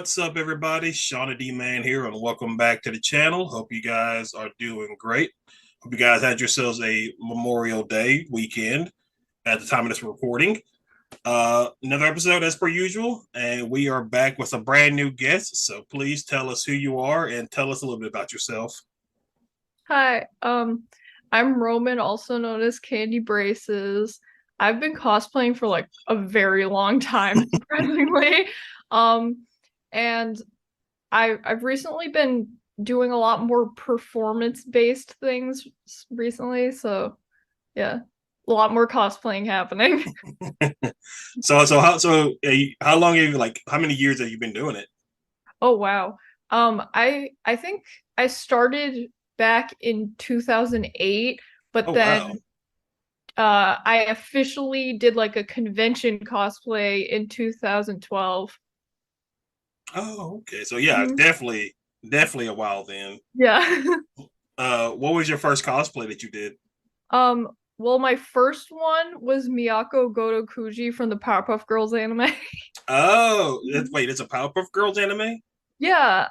What's up, everybody? ShonnyDman here, and welcome back to the channel. Hope you guys are doing great. Hope you guys had yourselves a Memorial Day weekend at the time of this recording. Another episode as per usual, and we are back with a brand new guest. So please tell us who you are and tell us a little bit about yourself. Hi, I'm Roman, also known as Candy Braces. I've been cosplaying for like a very long time, surprisingly. Um, and I've recently been doing a lot more performance-based things recently, so yeah, a lot more cosplaying happening. How long have you how many years have you been doing it? Oh wow. I think I started back in 2008, but Oh then wow. I officially did like a convention cosplay in 2012. Oh, okay. So yeah, Mhm. definitely a while then. Yeah. What was your first cosplay that you did? Well, my first one was Miyako Goto Kuji from the Powerpuff Girls anime. Oh, Mhm. wait, it's a Powerpuff Girls anime? Yeah,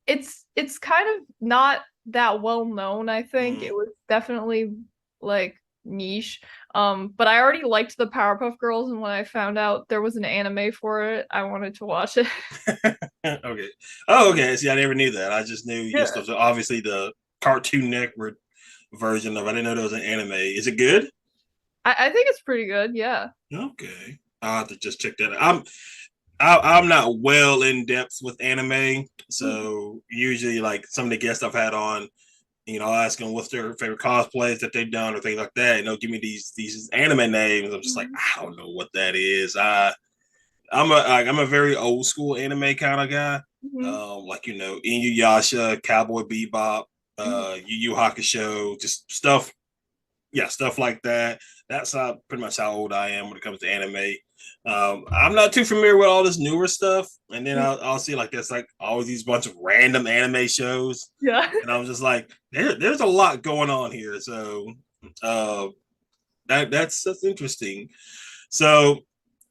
it's kind of not that well known, I think. Mm. It was definitely like niche. But I already liked the Powerpuff Girls, and when I found out there was an anime for it, I wanted to watch it. Okay. Oh, okay. See, I never knew that. I just knew just Yeah. obviously the Cartoon Network version of. I didn't know there was an anime. Is it good? I think it's pretty good, yeah. Okay. I'll have to just check that out. I'm not well in depth with anime, Mhm. so usually like some of the guests I've had on, I ask them what's their favorite cosplays that they've done or things like that, and they'll give me these anime names. I'm just like, Mhm. I don't know what that is. I'm a very old school anime kind of guy. Mhm. Like Inuyasha, Cowboy Bebop, Mhm. Yu Yu Hakusho, just stuff. Yeah, stuff like that. That's pretty much how old I am when it comes to anime. I'm not too familiar with all this newer stuff, and then Mhm. I'll see like there's like always these bunch of random anime shows, Yeah. and I'm just like, there's a lot going on here. So uh, that's interesting. So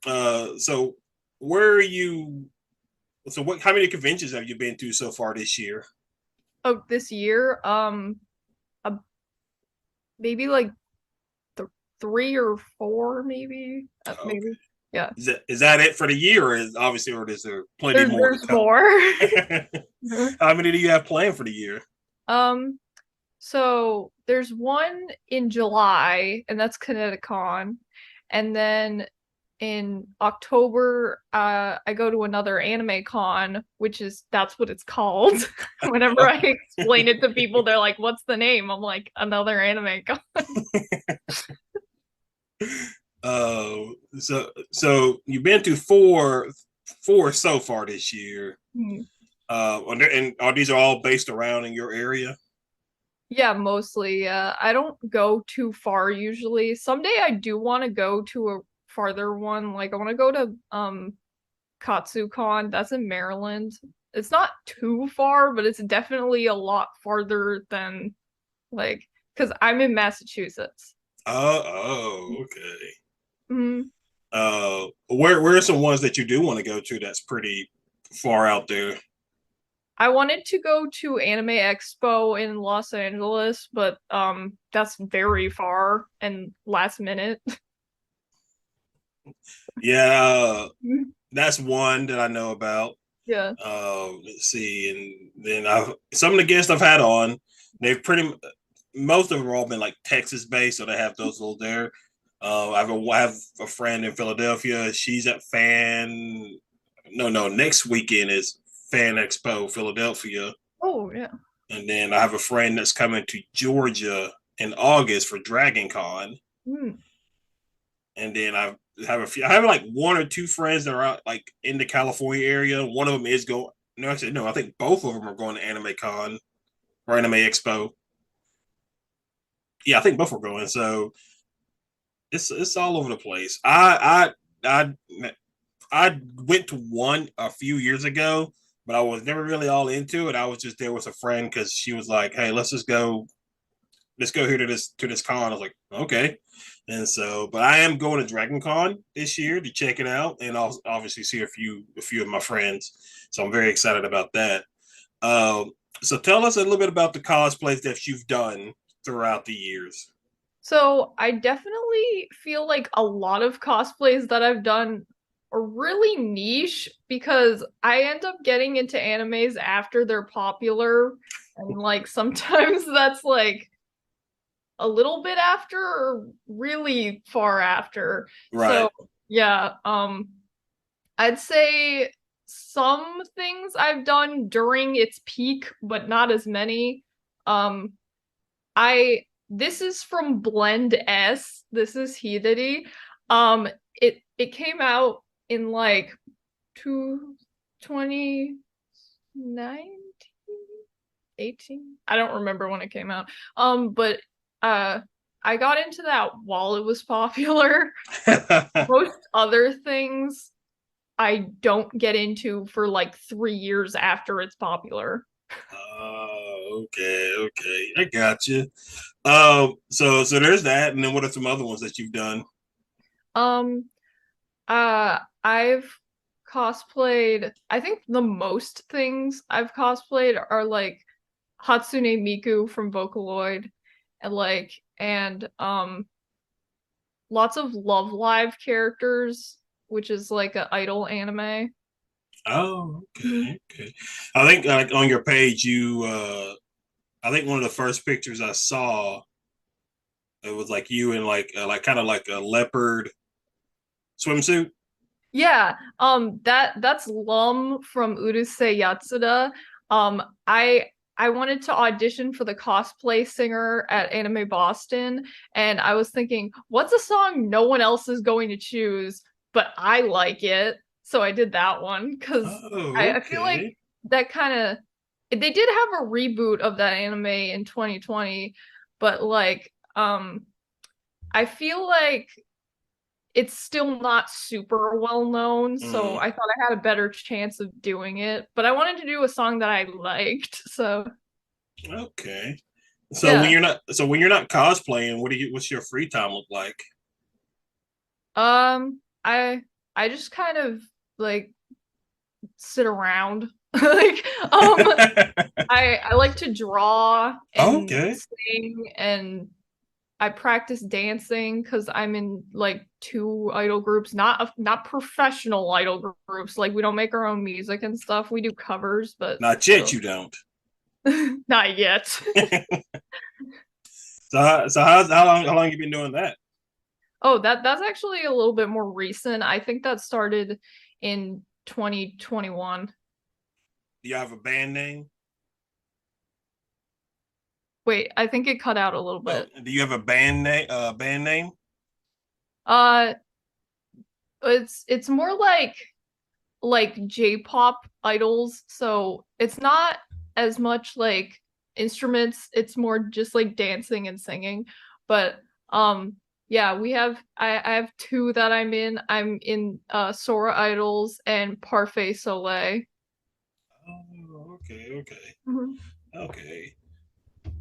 so where are you? So what? How many conventions have you been to so far this year? Oh, this year, uh, maybe like th three or four, maybe. Okay, Maybe. Yeah. is that it for the year, or is there plenty There's more to there's come? more. How many do you have planned for the year? Um, so there's one in July, and that's Kineticon, and then in October, I go to another anime con, which is that's what it's called. Whenever I explain it to people, they're like, "What's the name?" I'm like, "Another anime con." So you've been to four so far this year. Hmm. And are these all based around in your area? Yeah, mostly. Yeah, I don't go too far usually. Someday I do want to go to a farther one. Like I want to go to KatsuCon. That's in Maryland. It's not too far, but it's definitely a lot farther than like because I'm in Massachusetts. Okay. Mhm. Where are some ones that you do want to go to that's pretty far out there? I wanted to go to Anime Expo in Los Angeles, but that's very far and last minute. Yeah, that's one that I know about. Yeah. Let's see, and then some of the guests I've had on, they've most of them have all been like Texas based, so they have those little there. I have a friend in Philadelphia. She's at Fan. No, next weekend is Fan Expo Philadelphia, Oh yeah. and then I have a friend that's coming to Georgia in August for Dragon Con, Mm. and then I have like one or two friends that are out like in the California area. One of them is going. No, actually, no. I think both of them are going to Anime Con or Anime Expo. Yeah, I think both are going. So it's all over the place. I went to one a few years ago, but I was never really all into it. I was just there with a friend because she was like, "Hey, let's just go." let's go here to this con. I was like, okay. And so, but I am going to Dragon Con this year to check it out, and I'll obviously see a few of my friends. So I'm very excited about that. Um, so tell us a little bit about the cosplays that you've done throughout the years. So I definitely feel like a lot of cosplays that I've done are really niche because I end up getting into animes after they're popular. And like sometimes that's like a little bit after or really far after. Right. So yeah, I'd say some things I've done during its peak, but not as many. Um, I this is from Blend S. This is Hidari. It came out in like two 2019, 18. I don't remember when it came out. But uh I got into that while it was popular. Most other things I don't get into for like 3 years after it's popular. Okay, okay, I got you. So there's that, and then what are some other ones that you've done? Um, I've cosplayed, I think the most things I've cosplayed are like Hatsune Miku from Vocaloid and lots of Love Live characters, which is like an idol anime. Oh, Mhm. okay, okay. I think like on your page, I think one of the first pictures I saw, it was like you in like kind of like a leopard swimsuit. Yeah, that's Lum from Urusei Yatsuda. Um, I I wanted to audition for the cosplay singer at Anime Boston, and I was thinking, what's a song no one else is going to choose, but I like it, so I did that one because Oh, I feel like okay. that kind of they did have a reboot of that anime in 2020, but like I feel like it's still not super well known, so Mm, I thought I had a better chance of doing it. But I wanted to do a song that I liked, so okay. yeah. So when you're not cosplaying, what's your free time look like? I just kind of like sit around. Like um I like to draw and Okay. sing and I practice dancing because I'm in like two idol groups, not professional idol groups. Like we don't make our own music and stuff. We do covers, but Not yet, still. you don't. Not yet. So how long you been doing that? Oh, that's actually a little bit more recent. I think that started in 2021. Do you have a band name? Wait, I think it cut out a little Oh, bit. do you have a band name? Band name? Uh, it's more like J-pop idols, so it's not as much like instruments, it's more just like dancing and singing. But yeah, I have two that I'm in. I'm in Sora Idols and Parfait Soleil. Oh, okay, okay, Mhm. okay.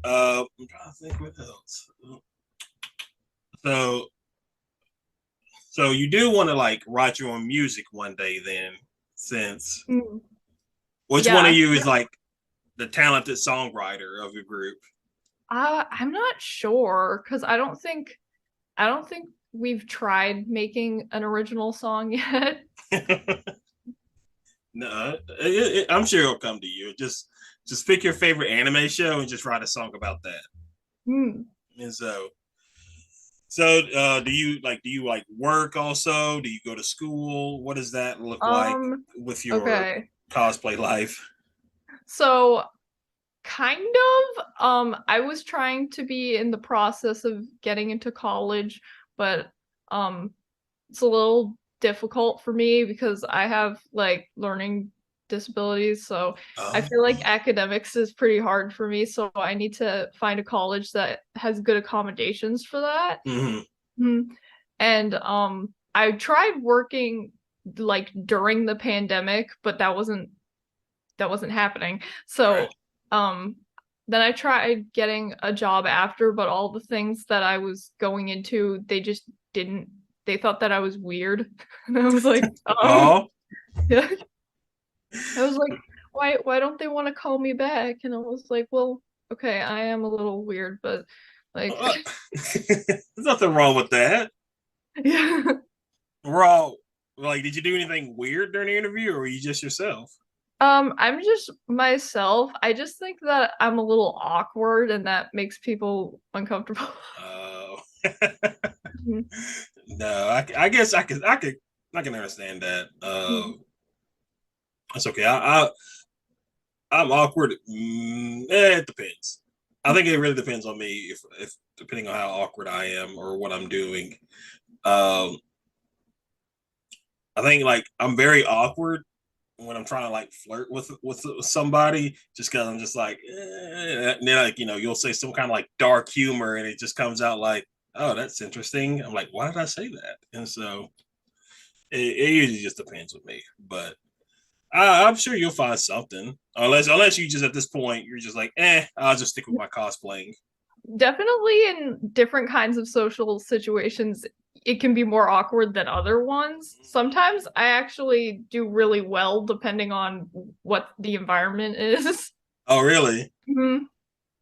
I'm trying to think what else. So, so you do want to like write your own music one day, then? Since Mm. which one of Yeah, you is like the talented songwriter of your group? I'm not sure because I don't think we've tried making an original song yet. No, I'm sure it'll come to you. Just pick your favorite anime show and just write a song about that. Hmm. And so do you like work also? Do you go to school? What does that look like Um, with your okay. cosplay life? So kind of. I was trying to be in the process of getting into college, but um, it's a little difficult for me because I have like learning disabilities. So I Oh, feel like academics is pretty hard for me. So I need to find a college that has good accommodations for that. mhm, Mhm. And I tried working like during the pandemic, but that wasn't happening. right. So um then I tried getting a job after, but all the things that I was going into, they just didn't. They thought that I was weird, and I was like, Oh, yeah. I was like, why don't they want to call me back? And I was like, well, okay, I am a little weird, but like, there's nothing wrong with that. yeah. Raw, like, did you do anything weird during the interview, or were you just yourself? I'm just myself. I just think that I'm a little awkward and that makes people uncomfortable. Oh, Mhm. no, I guess I can understand that. Mhm. That's okay. I'm awkward. It depends. I think it really depends on me if depending on how awkward I am or what I'm doing. Um, I think like I'm very awkward when I'm trying to like flirt with somebody, just because I'm just like, and then like you'll say some kind of like dark humor, and it just comes out like, oh, that's interesting. I'm like, why did I say that? And so it usually just depends with me, but I'm sure you'll find something. Unless you just at this point you're just like, I'll just stick with my cosplaying. Definitely in different kinds of social situations, it can be more awkward than other ones. Sometimes I actually do really well depending on what the environment is. Oh, really? Mhm.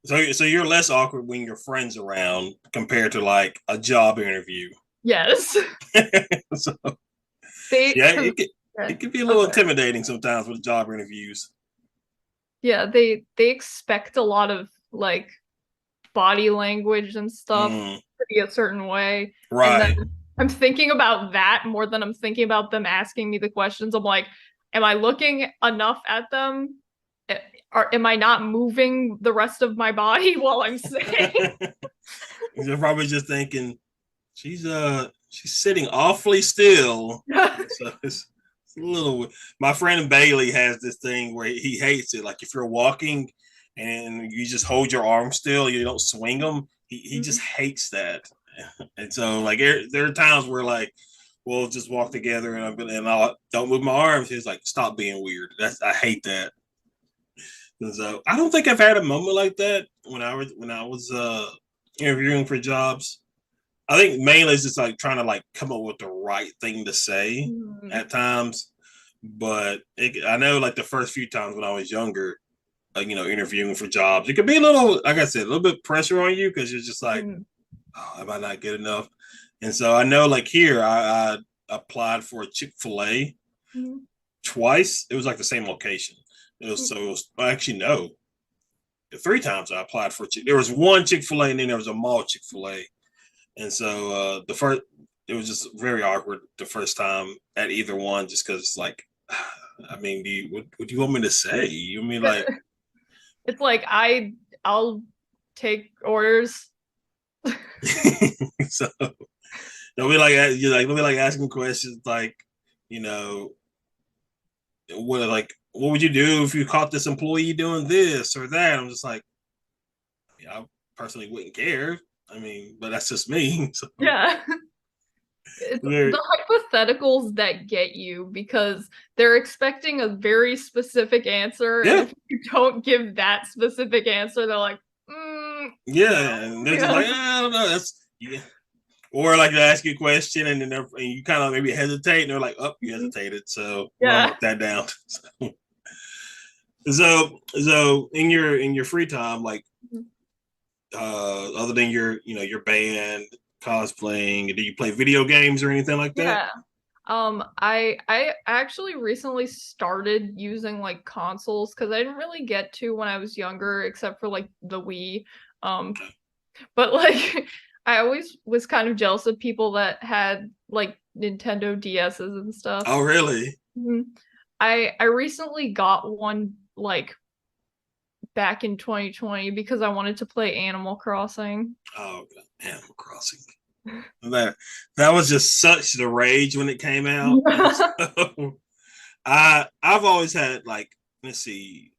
So you're less awkward when your friends around compared to like a job interview. Yes. So They, yeah, because it can be a I'm little sorry. intimidating sometimes with job interviews. Yeah, they expect a lot of like body language and stuff Mm, to be a certain way. And then right. I'm thinking about that more than I'm thinking about them asking me the questions. I'm like, am I looking enough at them? Eh, Or am I not moving the rest of my body while I'm saying? You're probably just thinking she's sitting awfully still. So it's a little. My friend Bailey has this thing where he hates it. Like if you're walking and you just hold your arm still, you don't swing them. He just Mhm. hates that. And so like there are times where like we'll just walk together and I don't move my arms. He's like, stop being weird. I hate that. And so I don't think I've had a moment like that when I was interviewing for jobs. I think mainly it's just like trying to like come up with the right thing to say Mhm. at times. But I know like the first few times when I was younger, interviewing for jobs, it could be a little, like I said, a little bit pressure on you because you're just like, Mhm. oh, am I not good enough? And so I know like here, I applied for a Chick-fil-A Mhm. twice. It was like the same location. Actually no, three times I applied for Chick. There was one Chick-fil-A and then there was a mall Chick-fil-A. And so the first, it was just very awkward the first time at either one, just because it's like, I mean, what do you want me to say? You mean like, It's like I'll take orders. so they'll be like, they'll be like asking questions like, you know, what would you do if you caught this employee doing this or that? I'm just like, yeah, I personally wouldn't care. I mean, but that's just me. So Yeah. It's very, the hypotheticals that get you because they're expecting a very specific answer, and yeah, if you don't give that specific answer, they're like, no. yeah, and they're just Yeah. like, I don't know, that's yeah. Or like they ask you a question and then and you kind of maybe hesitate and they're like, "Oh, you hesitated, so we're gonna Yeah. mark that down." So in your free time, like other than your band cosplaying, do you play video games or anything like that? Yeah. I actually recently started using like consoles because I didn't really get to when I was younger, except for like the Wii. Um, Okay. but like I always was kind of jealous of people that had like Nintendo DSs and stuff. Oh, really? Mhm. I recently got one like back in 2020 because I wanted to play Animal Crossing. Oh, God. Animal Crossing. That that was just such the rage when it came out, and so I've always had like let's see,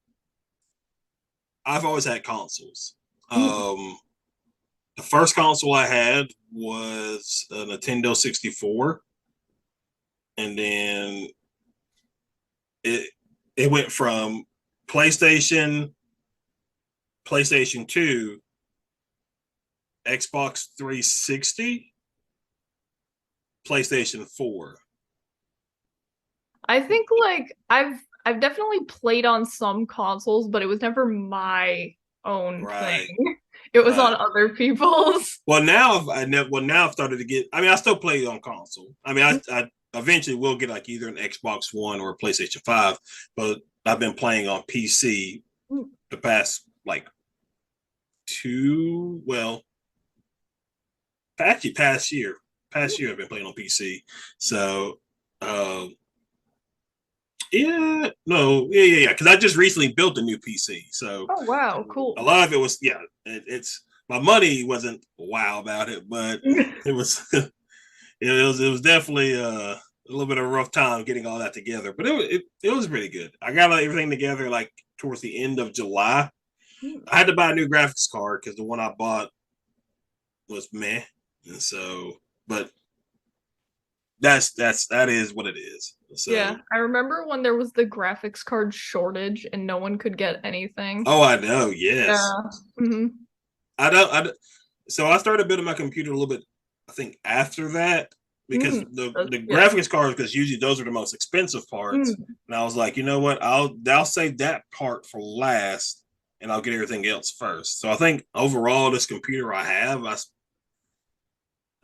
I've always had consoles. Um, the first console I had was a Nintendo 64, and then it it went from PlayStation PlayStation 2, Xbox 360, PlayStation 4. I think like I've definitely played on some consoles, but it was never my own Right, thing. It was on right. other people's. Now I've started to get. I mean, I still play on console. I mean, I eventually will get like either an Xbox One or a PlayStation 5, but I've been playing on PC the past like two. Well, actually, past year I've been playing on PC. So, uh, yeah, no, yeah. Because I just recently built a new PC, so Oh wow, a cool. lot of it was it's my money wasn't wow about it, but it was it was definitely a little bit of a rough time getting all that together, but it was pretty good. I got everything together like towards the end of July. I had to buy a new graphics card because the one I bought was meh, and so but that is what it is. Yeah, So I remember when there was the graphics card shortage and no one could get anything. oh, I know, yes. Yeah. Hmm. I don't. So I started building my computer a little bit. I think after that because Mm. the Yeah. graphics cards because usually those are the most expensive parts. Mm. And I was like, you know what? I'll save that part for last, and I'll get everything else first. So I think overall, this computer I have,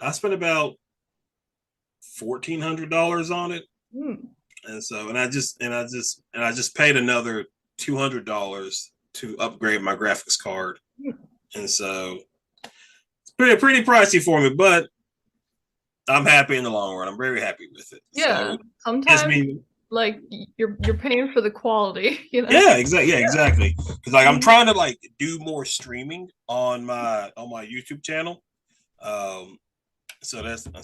I spent about $1,400 on it, Mm. and so and I just paid another $200 to upgrade my graphics card, Mm. and so it's pretty pricey for me, but I'm happy in the long run. I'm very happy with it. So Yeah. it gives Sometimes me like you're paying for the quality, you know? yeah, exactly. Because like I'm Mhm. trying to like do more streaming on my YouTube channel. Um, so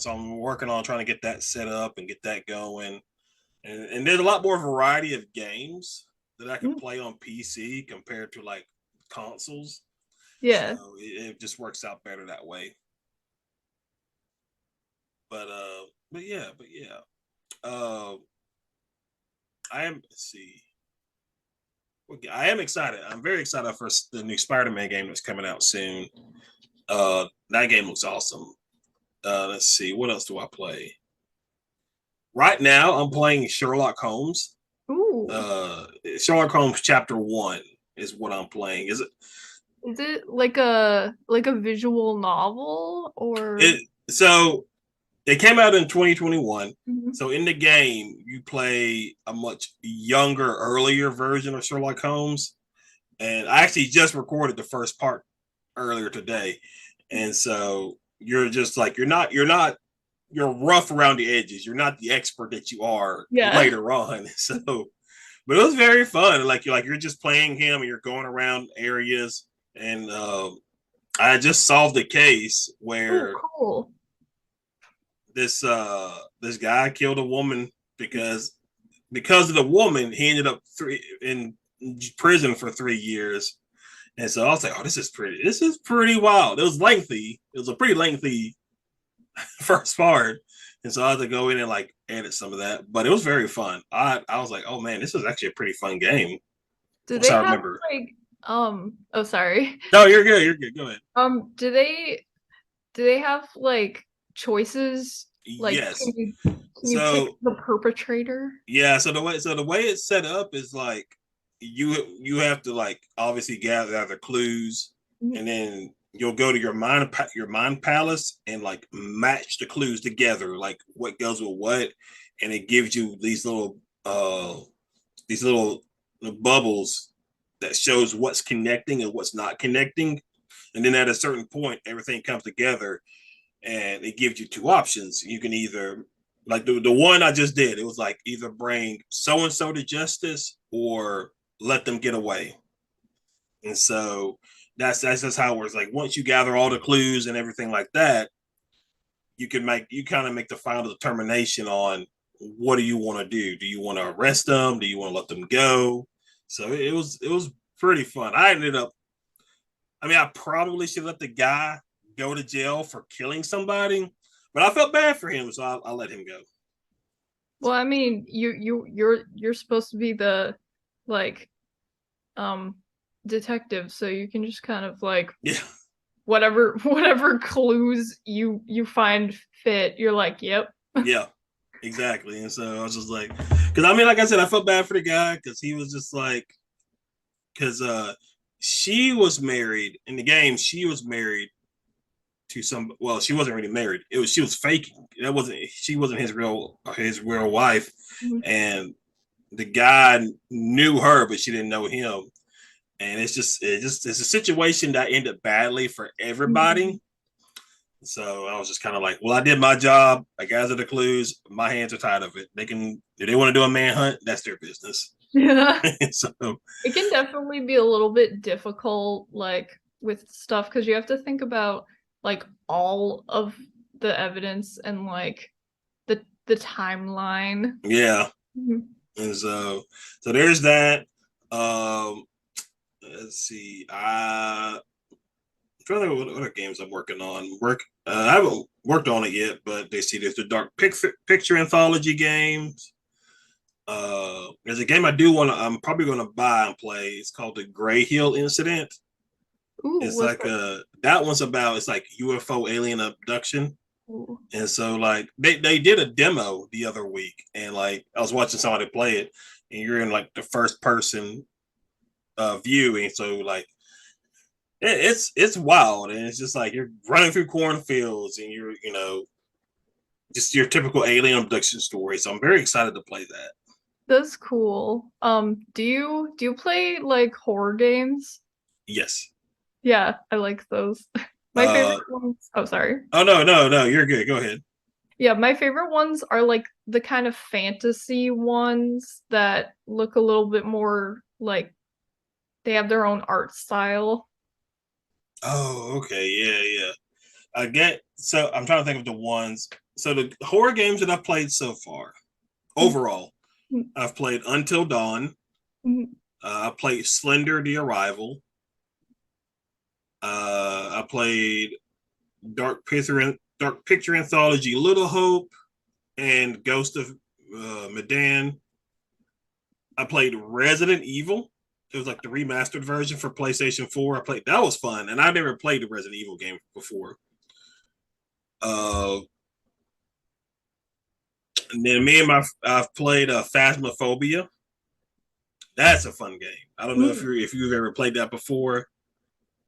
I'm working on trying to get that set up and get that going. And there's a lot more variety of games that I can Mm. play on PC compared to like consoles. So Yeah. it just works out better that way. But yeah. Uh, I am. Let's see. Okay, I am excited. I'm very excited for the new Spider-Man game that's coming out soon. That game looks awesome. Let's see, what else do I play? Right now, I'm playing Sherlock Holmes. Ooh. Uh, Sherlock Holmes Chapter One is what I'm playing. Is it? Is it like a visual novel or It so it came out in 2021. Mhm. So in the game, you play a much younger, earlier version of Sherlock Holmes, and I actually just recorded the first part earlier today, and so you're just like you're rough around the edges. You're not the expert that you are Yeah. later on. So, but it was very fun. You're just playing him and you're going around areas, and I just solved a case Oh, where cool. this guy killed a woman because of the woman he ended up in prison for 3 years. And so I was like, oh, this is pretty wild. It was lengthy. It was a pretty lengthy first part. And so I had to go in and like edit some of that. But it was very fun. I was like, oh man, this is actually a pretty fun game. Do Once they I have remember. like oh sorry. No, you're good. You're good. Go ahead. Do they have like choices? Like Yes. can you pick So the perpetrator? yeah, so the way it's set up is like you have to like obviously gather the clues, Mhm. and then you'll go to your mind palace and like match the clues together, like what goes with what, and it gives you these little bubbles that shows what's connecting and what's not connecting, and then at a certain point everything comes together and it gives you two options. You can either like the one I just did, it was like either bring so and so to justice or let them get away. And so that's just how it works. Like once you gather all the clues and everything like that, you kind of make the final determination on what do you want to do? Do you want to arrest them? Do you want to let them go? So it was pretty fun. I mean, I probably should let the guy go to jail for killing somebody, but I felt bad for him, so I'll let him go. Well, I mean, you're supposed to be the like um detective, so you can just kind of like Yeah, whatever clues you find fit, you're like, yep. yeah, exactly. And so I was just like, because I mean, like I said, I felt bad for the guy because he was just like, because she was married in the game. She was married to some. Well, she wasn't really married. It was she was faking. That wasn't she wasn't his real wife, and the guy knew her, but she didn't know him. And it's a situation that ended badly for everybody. So I was just kind of like, well, I did my job. I gathered the clues. My hands are tired of it. They can, if they want to do a manhunt, that's their business. Yeah. So It can definitely be a little bit difficult, like with stuff, because you have to think about like all of the evidence and like the timeline. yeah, Mhm. and so there's that. Um, let's see. I'm trying to think of what other games I'm working on. I haven't worked on it yet, but they see there's the picture anthology games. There's a game I do want to. I'm probably going to buy and play. It's called the Gray Hill Incident. Ooh, It's what's like that? that one's about it's like UFO alien abduction. Ooh. And so like they did a demo the other week, and like I was watching somebody play it, and you're in like the first person view, and so like it's wild, and it's just like you're running through cornfields, and you're just your typical alien abduction story. So I'm very excited to play that. That's cool. Do you play like horror games? Yes. Yeah, I like those. My Uh favorite ones. Oh, sorry. oh no, you're good. Go ahead. Yeah, my favorite ones are like the kind of fantasy ones that look a little bit more like they have their own art style. Oh, okay, yeah. I get so I'm trying to think of the ones. So the horror games that I've played so far, overall, I've played Until Dawn. I played Slender: The Arrival. I played Dark Picture Anthology, Little Hope, and Ghost of Medan. I played Resident Evil. It was like the remastered version for PlayStation 4. I played that was fun, and I never played the Resident Evil game before. Uh, and then I've played Phasmophobia. That's a fun game. I don't know Mm. if you've ever played that before.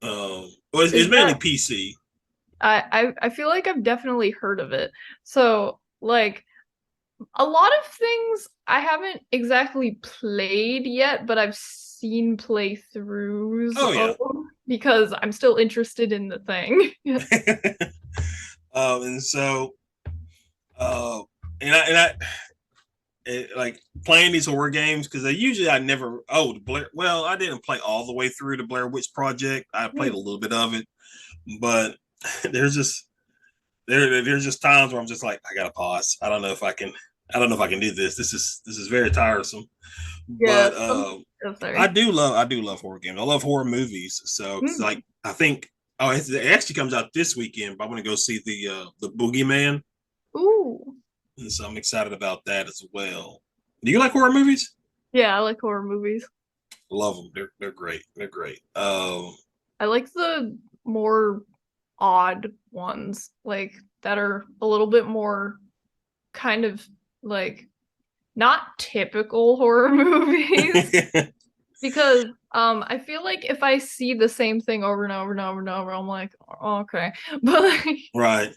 Well, it's Is mainly that PC. I feel like I've definitely heard of it. So like a lot of things I haven't exactly played yet, but I've seen playthroughs Oh of yeah. because I'm still interested in the thing. And so uh, and I like playing these horror games because I never the Blair. Well, I didn't play all the way through the Blair Witch Project. I played a little bit of it, but there's just there's just times where I'm just like I gotta pause. I don't know if I can do this. This is very tiresome. Yeah, But oh, sorry. I do love horror games. I love horror movies. So it's Mm. like I think it actually comes out this weekend. But I want to go see the Boogeyman, Ooh. and so I'm excited about that as well. Do you like horror movies? Yeah, I like horror movies. Love them. They're great. They're great. I like the more odd ones, like that are a little bit more kind of like not typical horror movies because I feel like if I see the same thing over and over and over and over, I'm like, oh, okay. But like right.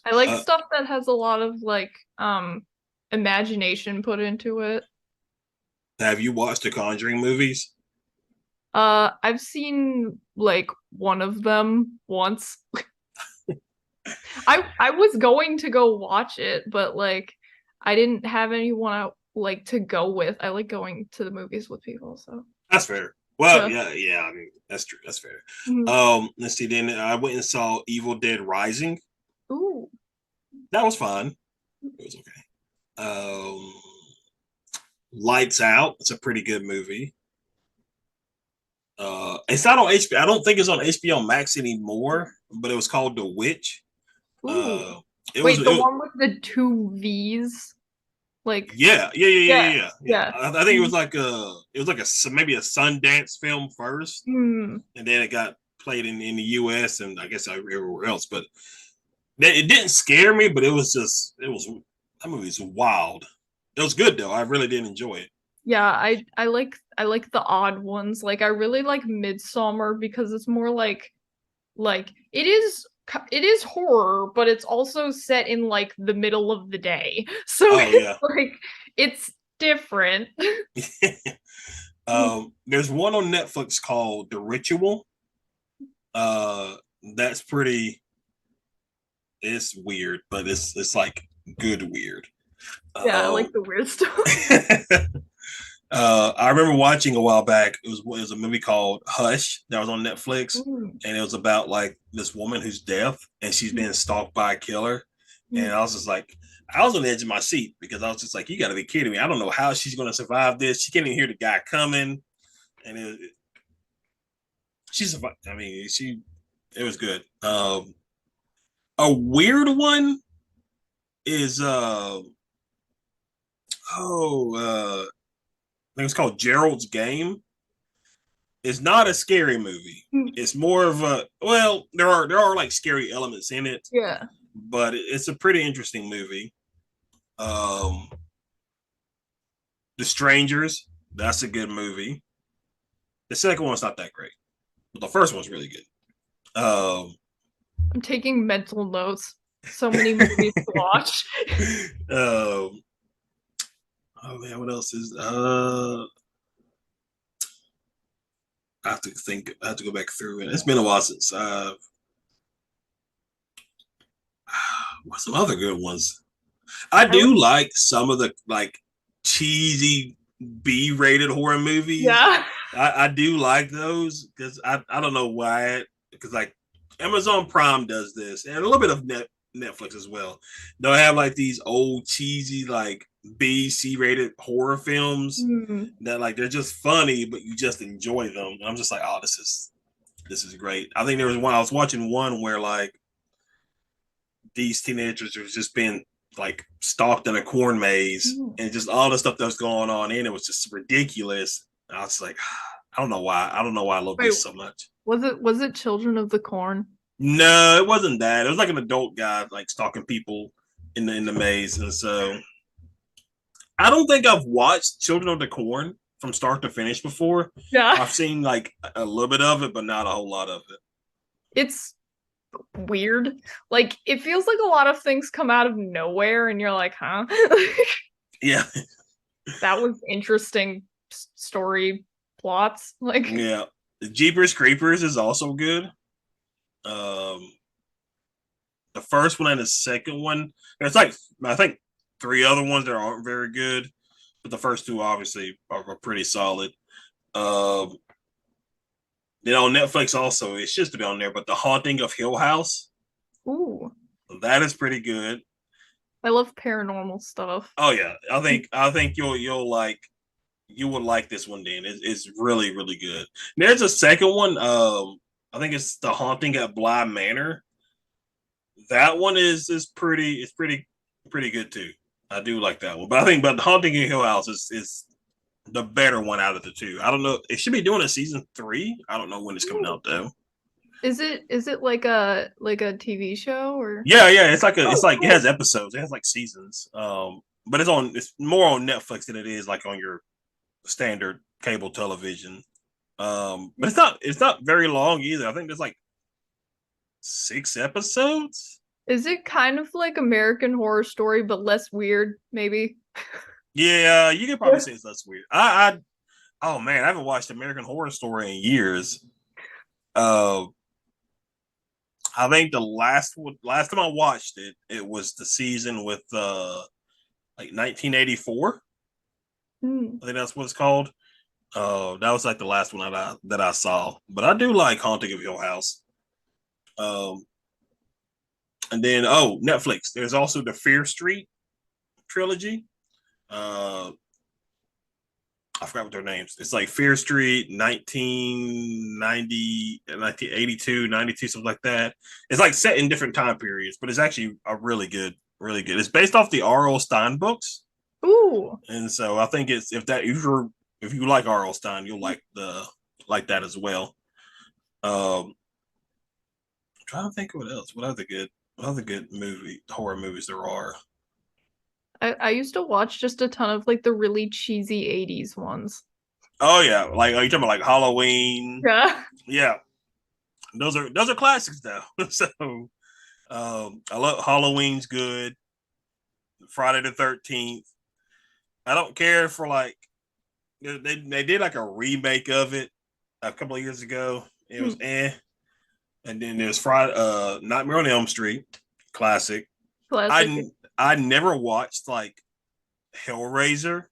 I like Uh, stuff that has a lot of like imagination put into it. have you watched the Conjuring movies? I've seen like one of them once. I was going to go watch it, but like I didn't have anyone I like to go with. I like going to the movies with people, so That's fair. Well, yeah. yeah. I mean, that's true. That's fair. Mhm. Let's see. Then I went and saw Evil Dead Rising. Ooh. That was fun. It was okay. Um, Lights Out. It's a pretty good movie. It's not on HBO. I don't think it's on HBO Max anymore, but it was called The Witch. Ooh. Uh, Wait, it the was one with the two V's? Like, yeah, yeah. yeah. I think it was like maybe a Sundance film first, Mm, and then it got played in the U.S. and I guess everywhere else. But it didn't scare me, but that movie's wild. It was good though. I really did enjoy it. yeah, I like the odd ones. Like I really like Midsummer because it's more like it is horror, but it's also set in like the middle of the day. So Oh it's yeah. like it's different. There's one on Netflix called The Ritual. Uh, that's pretty. It's weird, but it's like good weird. Yeah, I Uh, like the weird stuff. I remember watching a while back. It was a movie called Hush that was on Netflix, Mm, and it was about like this woman who's deaf and she's being stalked by a killer. And mm. I was just like, I was on the edge of my seat because I was just like, you got to be kidding me! I don't know how she's going to survive this. She can't even hear the guy coming, and she survived. I mean, it was good. A weird one is I think it's called Gerald's Game. It's not a scary movie. Mm. It's more of a well, there are like scary elements in it, Yeah. but it's a pretty interesting movie. Um, The Strangers, that's a good movie. The second one's not that great, but the first one's really good. I'm taking mental notes. So many movies to watch. um, oh man, what else is I have to think. I have to go back through it. It's been a while since what's some other good ones? I I like, do like some of the like cheesy B-rated horror movies. yeah. I do like those because I don't know why because like Amazon Prime does this and a little bit of Netflix as well. They'll have like these old cheesy like B-C rated horror films Mm. that like they're just funny but you just enjoy them. And I'm just like, oh, this is great. I think there was one I was watching one where like these teenagers were just being like stalked in a corn maze Mm. and just all the stuff that was going on in it was just ridiculous. I was like, I don't know why. I don't know why I love Wait, this so much. was it Children of the Corn? No, it wasn't that. It was like an adult guy like stalking people in the maze. And so I don't think I've watched Children of the Corn from start to finish before. Yeah. I've seen like a little bit of it, but not a whole lot of it. It's weird. Like it feels like a lot of things come out of nowhere and you're like, huh? Yeah, That was interesting story plots. Like, yeah. Jeepers Creepers is also good. Um, the first one and the second one. There's like I think three other ones that aren't very good, but the first two obviously are pretty solid. Um, then on Netflix also, it's just to be on there, but The Haunting of Hill House, ooh, that is pretty good. I love paranormal stuff. Oh yeah, I think you would like this one, Dan. It's really really good. There's a second one. I think it's The Haunting at Bly Manor. That one is pretty good too. I do like that one, but I think but Haunting in Hill House is the better one out of the two. I don't know. It should be doing a season 3. I don't know when it's coming Ooh. out though. Is it like a TV show or? Yeah. It's Oh, like it has cool. episodes. It has like seasons. But it's more on Netflix than it is like on your standard cable television. But it's not very long either. I think there's like 6 episodes. Is it kind of like American Horror Story but less weird, maybe? Yeah, you can probably Yeah. say it's less weird. I oh man, I haven't watched American Horror Story in years. Uh, I think the last time I watched it, it was the season with like 1984. Hmm. I think that's what it's called. That was like the last one that I saw. But I do like Haunting of Hill House. Um, and then Netflix. There's also the Fear Street trilogy. Uh, I forgot what their names. It's like Fear Street, 1990, 1982, 92, something like that. It's like set in different time periods, but it's actually a really good, really good. It's based off the R.L. Stein books. Ooh, And so I think it's if you like R.L. Stein, you'll like that as well. I'm trying to think of what else. What other good horror movies there are. I used to watch just a ton of like the really cheesy 80s ones. Oh yeah, like are you talking about like Halloween? Yeah. Yeah, those are classics though. So I love Halloween's good. Friday the 13th. I don't care for like they did like a remake of it a couple of years ago. It was Hmm. eh. And then there's Friday Nightmare on Elm Street, classic. Classic. I never watched like Hellraiser.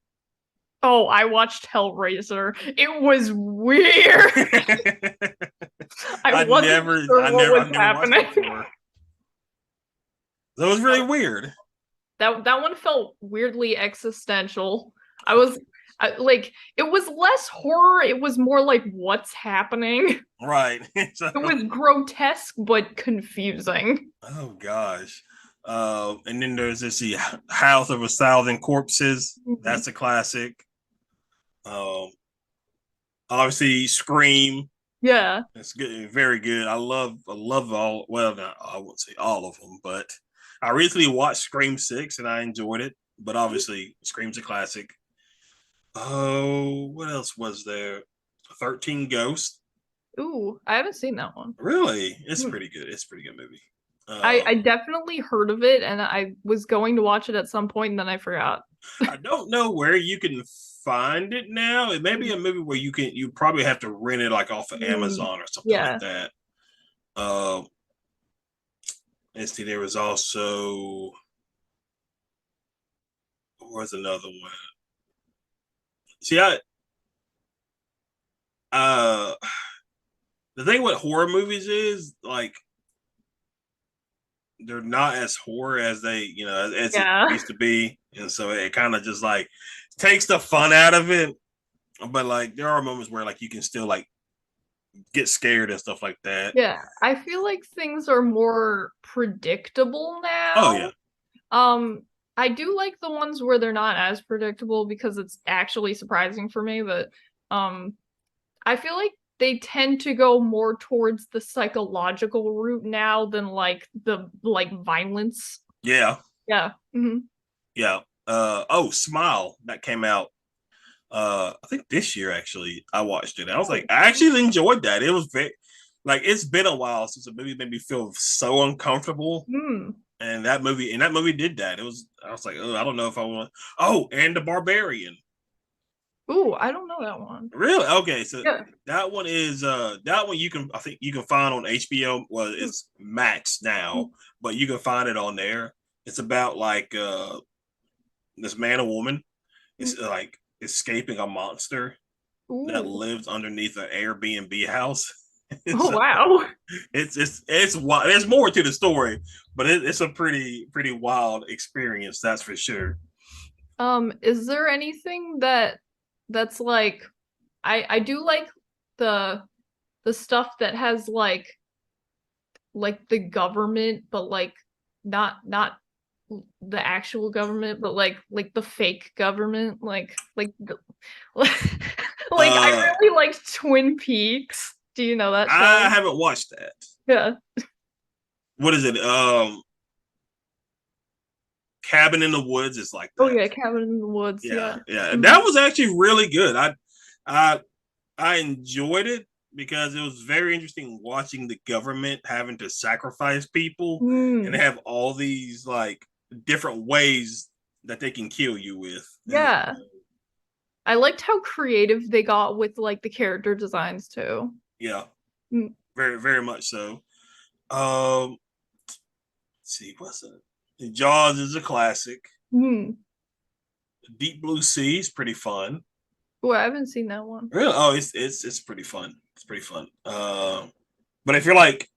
Oh, I watched Hellraiser. It was weird. I wasn't sure what was I've never watched it happening. before. That was really weird. That one felt weirdly existential. I was like, it was less horror, it was more like what's happening. Right. So, It was grotesque but confusing. oh gosh. And then there's this the House of a Thousand Corpses. Mhm. That's a classic. Um, obviously Scream. Yeah. It's good, very good. I love all. Well, not, I won't say all of them, but I recently watched Scream 6 and I enjoyed it. But obviously, Scream's a classic. Oh, what else was there? 13 Ghosts. Ooh, I haven't seen that one. Really, it's Hmm. pretty good. It's a pretty good movie. I definitely heard of it and I was going to watch it at some point and then I forgot. I don't know where you can find it now. It may be a movie where you probably have to rent it like off of Mm, Amazon or something like yeah. that. Uh, let's see, there was also what was another one. See, uh the thing with horror movies is like they're not as horror as they as it Yeah. used to be, and so it kind of just like takes the fun out of it. But like there are moments where like you can still like get scared and stuff like that. Yeah. I feel like things are more predictable Oh now. yeah, Um, I do like the ones where they're not as predictable because it's actually surprising for me, but um I feel like they tend to go more towards the psychological route now than like the like violence. yeah, Yeah. Hmm. yeah. Oh, Smile that came out. I think this year actually. I watched it. I was like, Oh. I actually enjoyed that. It was very like it's been a while since a movie made me feel so uncomfortable. Hmm. And that movie did that. It was I was like, oh, I don't know if I want. Oh, and the Barbarian. Ooh, I don't know that one. Really? Okay, so Yeah. that one you can I think you can find on HBO. Well, Hmm. it's Max now, but you can find it on there. It's about like this man and woman Hmm. is like escaping a monster that Ooh. lives underneath an Airbnb house. Oh So wow. it's wild. There's more to the story, but it's a pretty wild experience. That's for sure. Is there anything that's like I do like the the stuff that has like the government, but like not the actual government, but like the fake government, like the, like I Uh, really liked Twin Peaks. Do you know that I show? haven't watched that. Yeah. What is it? Cabin in the Woods is like Oh that. yeah, Cabin in the Woods. Yeah, Yeah. yeah. Mhm. That was actually really good. I I enjoyed it because it was very interesting watching the government having to sacrifice people and Mm. have all these like different ways that they can kill you with. And Yeah. I liked how creative they got with like the character designs too. yeah, Mm. very much so. Let's see, what's it? Jaws is a classic. Mm. Deep Blue Sea is pretty fun. Oh, I haven't seen that one. Really? Oh, it's pretty fun. It's pretty fun. But if you're like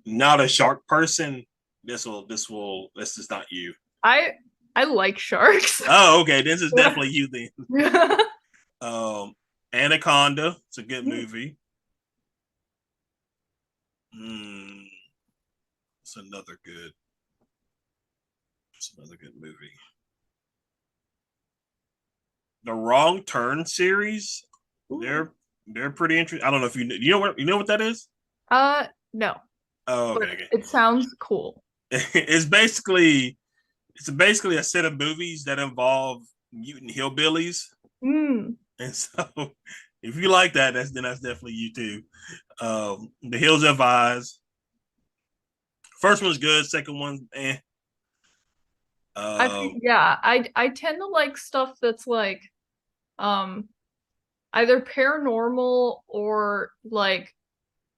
not a shark person, this is not you. I I like sharks. Oh, okay. This is definitely you then. Yeah. Um, Anaconda. It's a good movie. Hmm, it's another good. It's another good movie. the Wrong Turn series. Ooh. They're pretty interesting. I don't know if you know what that is. No, Oh, but okay. it sounds cool. It's basically a set of movies that involve mutant hillbillies, Mm. and so if you like that, that's definitely you too. The Hills Have Eyes. First one's good. Second one, eh. I Um, think yeah, I tend to like stuff that's like um either paranormal or like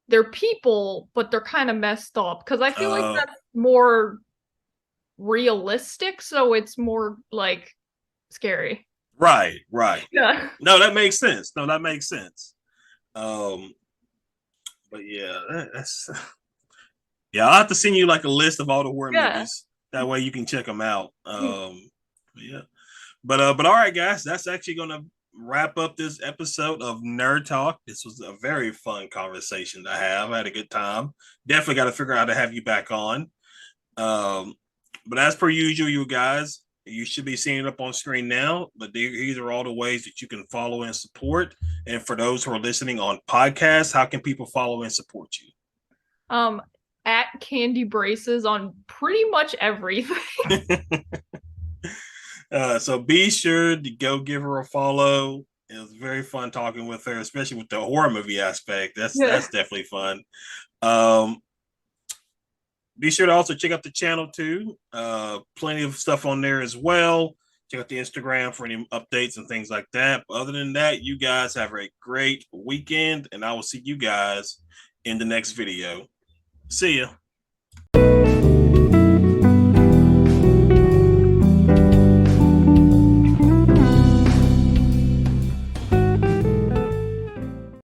they're people, but they're kind of messed up because I feel like uh, that's more realistic, so it's more like scary. right, right. Yeah. No, that makes sense. No, that makes sense. Um, but yeah, that's yeah. I'll have to send you like a list of all the horror Yeah. movies. That way you can check them out. Yeah. But all right, guys, that's actually gonna wrap up this episode of Nerd Talk. This was a very fun conversation to have. I had a good time. Definitely got to figure out how to have you back on. Um, but as per usual, you guys, you should be seeing it up on screen now. But these are all the ways that you can follow and support. And for those who are listening on podcasts, how can people follow and support you? Um, at Candy Braces on pretty much everything. So be sure to go give her a follow. It was very fun talking with her, especially with the horror movie aspect. Yeah. That's definitely fun. Um, be sure to also check out the channel too. Plenty of stuff on there as well. Check out the Instagram for any updates and things like that. But other than that, you guys have a great weekend, and I will see you guys in the next video. See ya.